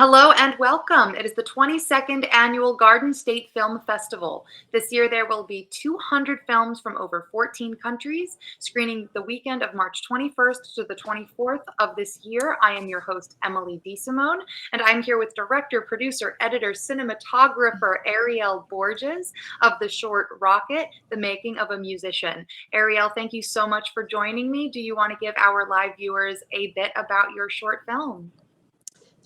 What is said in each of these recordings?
Hello and welcome. It is the 22nd annual Garden State Film Festival. This year there will be 200 films from over 14 countries screening the weekend of March 21st to the 24th of this year. I am your host, Emily DeSimone, and I'm here with director, producer, editor, cinematographer Ariel Borges of the short Rocket, The Making of a Musician. Ariel, thank you so much for joining me. Do you want to give our live viewers a bit about your short film?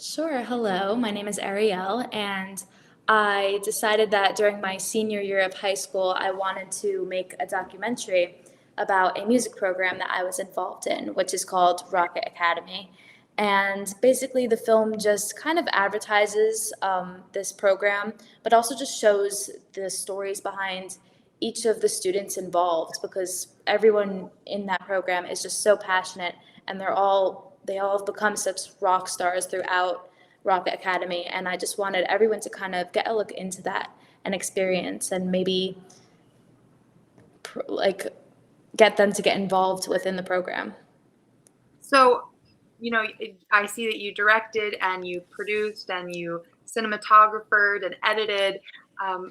Sure. Hello, my name is Ariel, and I decided that during my senior year of high school, I wanted to make a documentary about a music program that I was involved in, which is called ROCKIT Academy. And basically, the film just kind of advertises this program, but also just shows the stories behind each of the students involved because everyone in that program is just so passionate and they all have become such rock stars throughout Rocket Academy, and I just wanted everyone to kind of get a look into that and experience, and maybe like get them to get involved within the program. So, I see that you directed and you produced and you cinematographed and edited.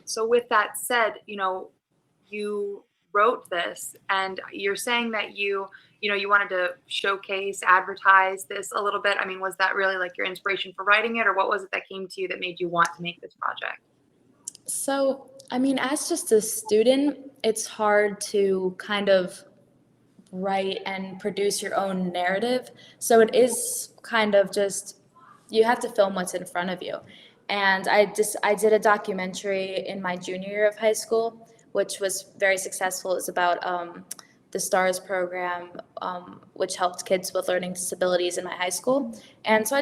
So, with that said, you wrote this, and you're saying that you wanted to showcase, advertise this a little bit. I mean, was that really like your inspiration for writing it, or what was it that came to you that made you want to make this project? So, I mean, as just a student, it's hard to kind of write and produce your own narrative. So it is kind of just you have to film what's in front of you. And I did a documentary in my junior year of high school, which was very successful. It was about the STARS program, which helped kids with learning disabilities in my high school. And so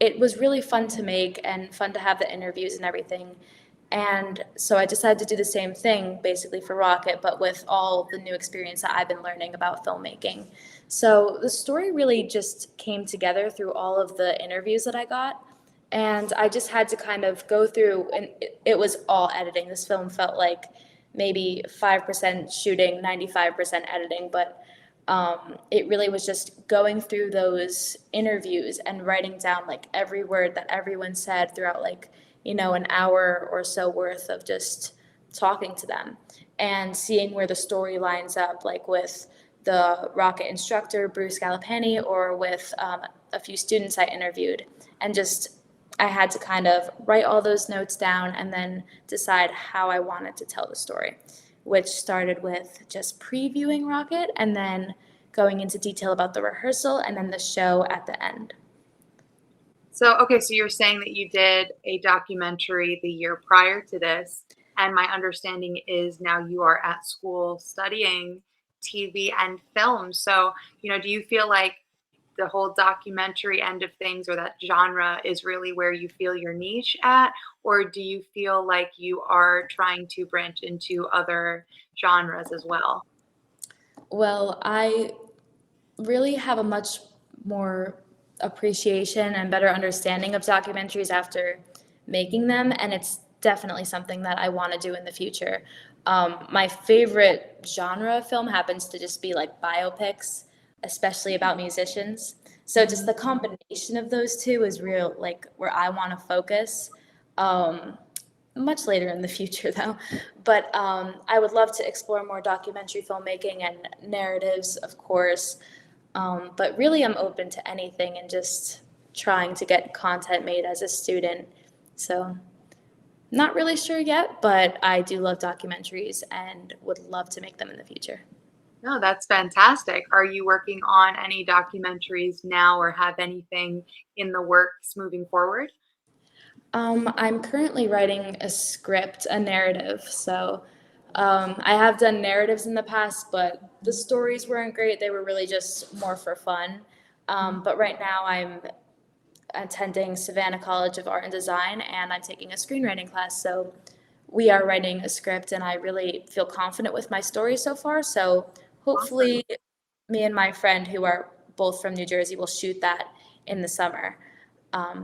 it was really fun to make and fun to have the interviews and everything. And so I decided to do the same thing basically for Rocket, but with all the new experience that I've been learning about filmmaking. So the story really just came together through all of the interviews that I got. And I just had to kind of go through, and it was all editing. This film felt like maybe 5% shooting, 95% editing, but it really was just going through those interviews and writing down like every word that everyone said throughout an hour or so worth of just talking to them and seeing where the story lines up, like with the Rocket instructor, Bruce Gallipani, or with a few students I interviewed. And just, I had to kind of write all those notes down and then decide how I wanted to tell the story, which started with just previewing Rocket and then going into detail about the rehearsal and then the show at the end. So, okay, so you're saying that you did a documentary the year prior to this, and my understanding is now you are at school studying TV and film. So, do you feel like the whole documentary end of things or that genre is really where you feel your niche at? Or do you feel like you are trying to branch into other genres as well? Well, I really have a much more appreciation and better understanding of documentaries after making them, and it's definitely something that I want to do in the future. My favorite genre of film happens to just be like biopics, especially about musicians. So just Mhm. the combination of those two is real, like where I want to focus. Um, Much later in the future, though. But I would love to explore more documentary filmmaking and narratives, of course. But really, I'm open to anything and just trying to get content made as a student. So, not really sure yet, but I do love documentaries and would love to make them in the future. No, that's fantastic. Are you working on any documentaries now or have anything in the works moving forward? I'm currently writing a script, a narrative. So, I have done narratives in the past, but the stories weren't great. They were really just more for fun. But right now, I'm attending Savannah College of Art and Design, and I'm taking a screenwriting class. So we are writing a script, and I really feel confident with my story so far. So Awesome. hopefully, me and my friend, who are both from New Jersey, will shoot that in the summer.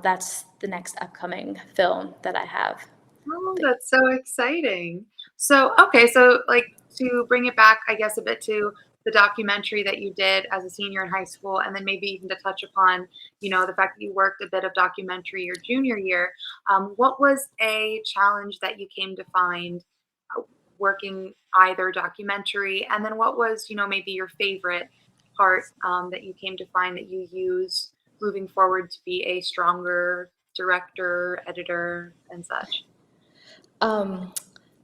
That's the next upcoming film that I have. Oh, that's so exciting. So, okay, so like to bring it back, I guess, a bit to the documentary that you did as a senior in high school, and then maybe even to touch upon, the fact that you worked a bit of documentary your junior year. What was a challenge that you came to find working either documentary, and then what was, maybe your favorite part that you came to find that you use moving forward to be a stronger director, editor, and such? Um,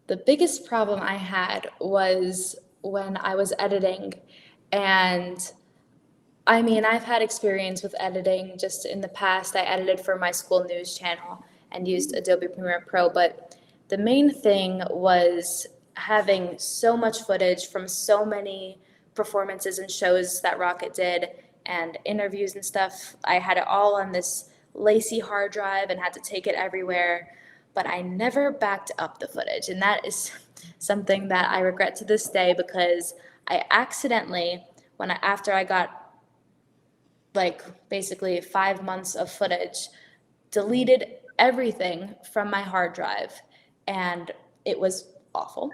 the biggest problem I had was when I was editing, and I mean, I've had experience with editing just in the past. I edited for my school news channel and used Adobe Premiere Pro, but the main thing was having so much footage from so many performances and shows that Rocket did and interviews and stuff. I had it all on this lacy hard drive and had to take it everywhere, but I never backed up the footage. And that is something that I regret to this day because I accidentally, after I got like basically 5 months of footage, deleted everything from my hard drive, and it was awful.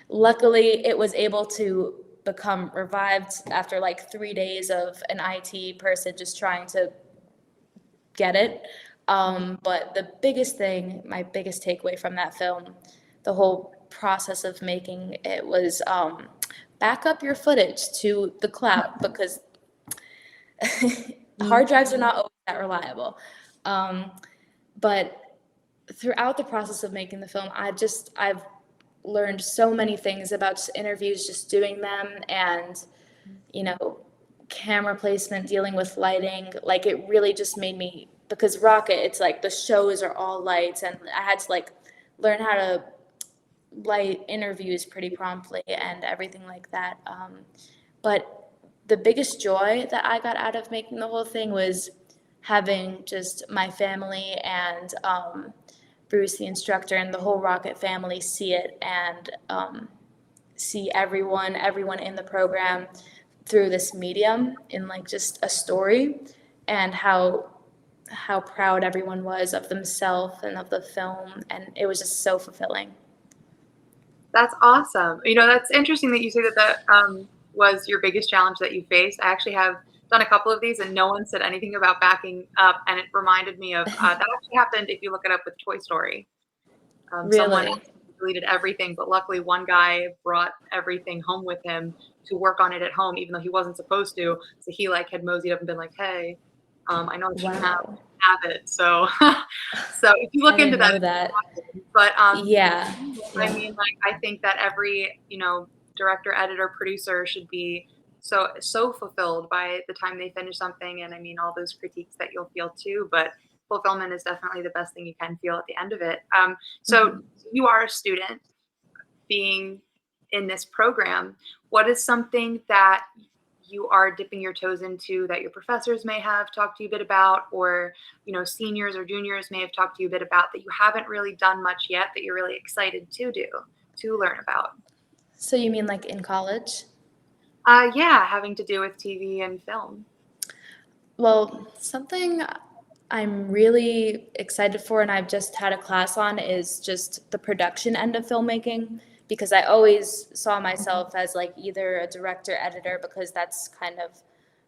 Luckily, it was able to become revived after like 3 days of an IT person just trying to get it. But the biggest thing, my biggest takeaway from that film, the whole process of making it was back up your footage to the cloud because hard drives are not always that reliable. But throughout the process of making the film, I've learned so many things about just interviews, just doing them, and you know, camera placement, dealing with lighting. Like it really just made me, because Rocket, it's like the shows are all lights, and I had to like learn how to light interviews pretty promptly and everything like that. But the biggest joy that I got out of making the whole thing was having just my family and Bruce, the instructor, and the whole Rocket family see it and see everyone in the program through this medium in like just a story, and how proud everyone was of themselves and of the film, and it was just so fulfilling. That's awesome. That's interesting that you say that was your biggest challenge that you faced. I actually have done a couple of these, and no one said anything about backing up, and it reminded me of that actually happened if you look it up with Toy Story. Someone Really? deleted everything, but luckily one guy brought everything home with him to work on it at home, even though he wasn't supposed to. So he like had moseyed up and been like, "Hey, I know I shouldn't Wow. have it." So, so if you I look into didn't that, know that. but Yeah. I Yeah. mean, like I think that every director, editor, producer should be so fulfilled by the time they finish something, and I mean all those critiques that you'll feel too, but fulfillment is definitely the best thing you can feel at the end of it. So Mhm. you are a student being in this program. What is something that you are dipping your toes into that your professors may have talked to you a bit about, or seniors or juniors may have talked to you a bit about that you haven't really done much yet that you're really excited to do, to learn about? So you mean like in college? Yeah, having to do with TV and film. Well, something I'm really excited for, and I've just had a class on, is just the production end of filmmaking, because I always saw myself as like either a director, editor, because that's kind of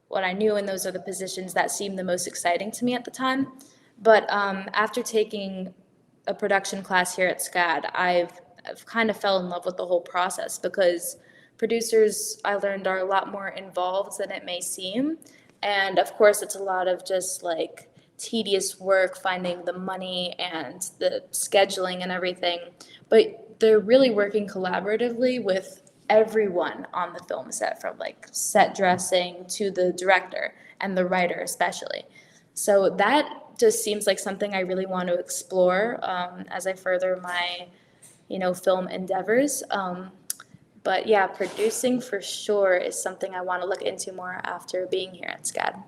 what I knew, and those are the positions that seemed the most exciting to me at the time. But after taking a production class here at SCAD, I've kind of fell in love with the whole process, because producers, I learned, are a lot more involved than it may seem. And of course, it's a lot of just like tedious work finding the money and the scheduling and everything. But they're really working collaboratively with everyone on the film set, from like set dressing to the director and the writer especially. So that just seems like something I really want to explore as I further my, film endeavors. But yeah, producing for sure is something I want to look into more after being here at SCAD.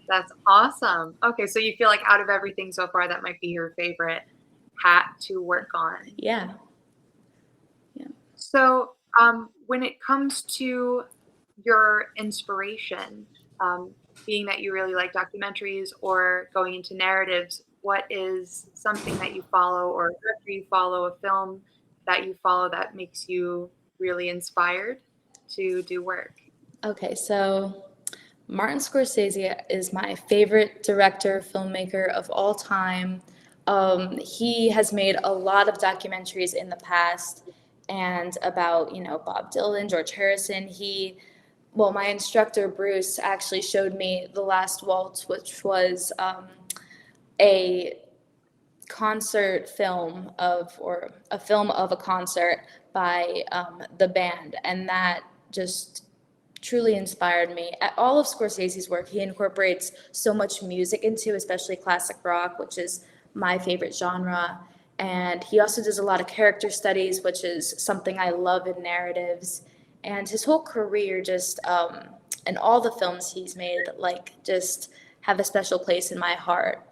That's awesome. Okay, so you feel like out of everything so far, that might be your favorite hat to work on. Yeah. Yeah. So, when it comes to your inspiration, being that you really like documentaries or going into narratives, what is something that you follow, or a director you follow, a film that you follow that makes you really inspired to do work? Okay, so Martin Scorsese is my favorite director, filmmaker of all time. He has made a lot of documentaries in the past and about, Bob Dylan, George Harrison. My instructor, Bruce, actually showed me The Last Waltz, which was a concert film or a film of a concert by the band, and that just truly inspired me. At all of Scorsese's work, he incorporates so much music into, especially classic rock, which is my favorite genre. And he also does a lot of character studies, which is something I love in narratives. And his whole career, just and all the films he's made, like just have a special place in my heart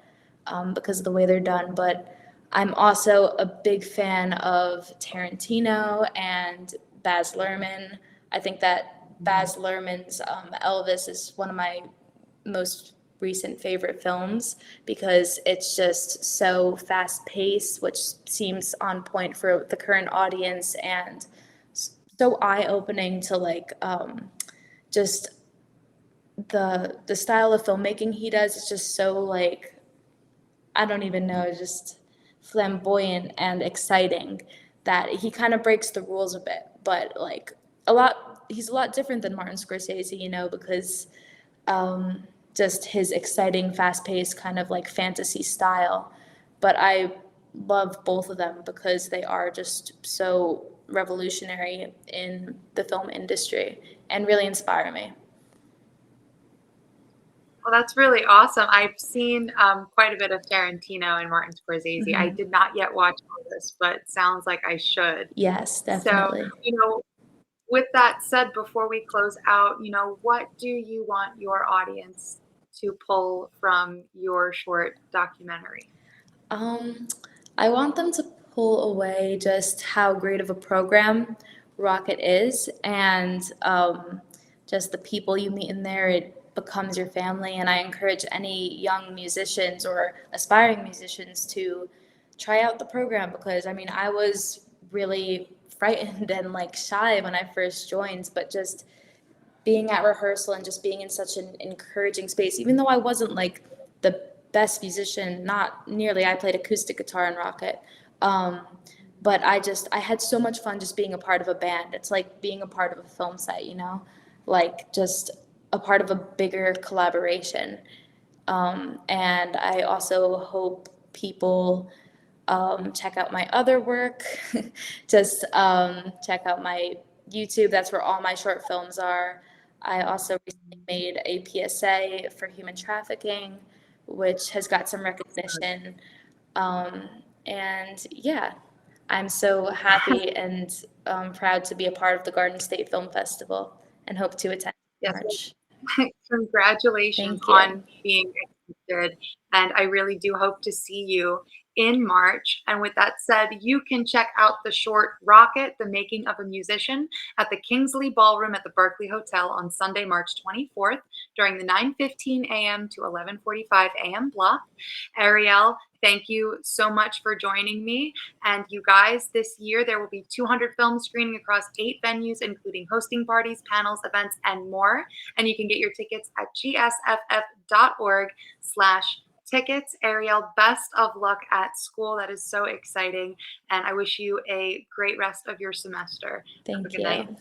because of the way they're done. But I'm also a big fan of Tarantino and Baz Luhrmann. I think that Baz Luhrmann's Elvis is one of my most recent favorite films because it's just so fast paced, which seems on point for the current audience, and so eye opening to just the style of filmmaking he does is just so I don't even know, just flamboyant and exciting that he kind of breaks the rules a bit, but he's a lot different than Martin Scorsese, because just his exciting, fast-paced kind of fantasy style. But I love both of them because they are just so revolutionary in the film industry and really inspire me. Well, that's really awesome. I've seen quite a bit of Tarantino and Martin Scorsese. I Mhm. did not yet watch all this, but sounds like I should. Yes, So, definitely. with that said, before we close out, what do you want your audience to pull from your short documentary? Um, I want them to pull away just how great of a program ROCKIT is, and just the people you meet in there. It becomes your family, and I encourage any young musicians or aspiring musicians to try out the program because I was really frightened and shy when I first joined, but just being at rehearsal and just being in such an encouraging space, even though I wasn't the best musician, not nearly. I played acoustic guitar in ROCKIT. But I had so much fun just being a part of a band. It's like being a part of a film set, just a part of a bigger collaboration. And I also hope people check out my other work. Just check out my YouTube. That's where all my short films are. I also recently made a PSA for human trafficking, which has got some recognition. Um, and yeah, I'm so happy and proud to be a part of the Garden State Film Festival and hope to attend in Yes, March. congratulations Thank you. on being accepted. And I really do hope to see you in March. And with that said, you can check out the short ROCKIT, The Making of a Musician, at the Kingsley Ballroom at the Berkeley Hotel on Sunday, March 24th during the 9:15 a.m. to 11:45 a.m. block. Ariel, thank you so much for joining me. And you guys, this year there will be 200 films screening across 8 venues, including hosting parties, panels, events, and more. And you can get your tickets at gsff.org/tickets. Ariel, best of luck at school. That is so exciting. And I wish you a great rest of your semester. Have a Thank good night. you.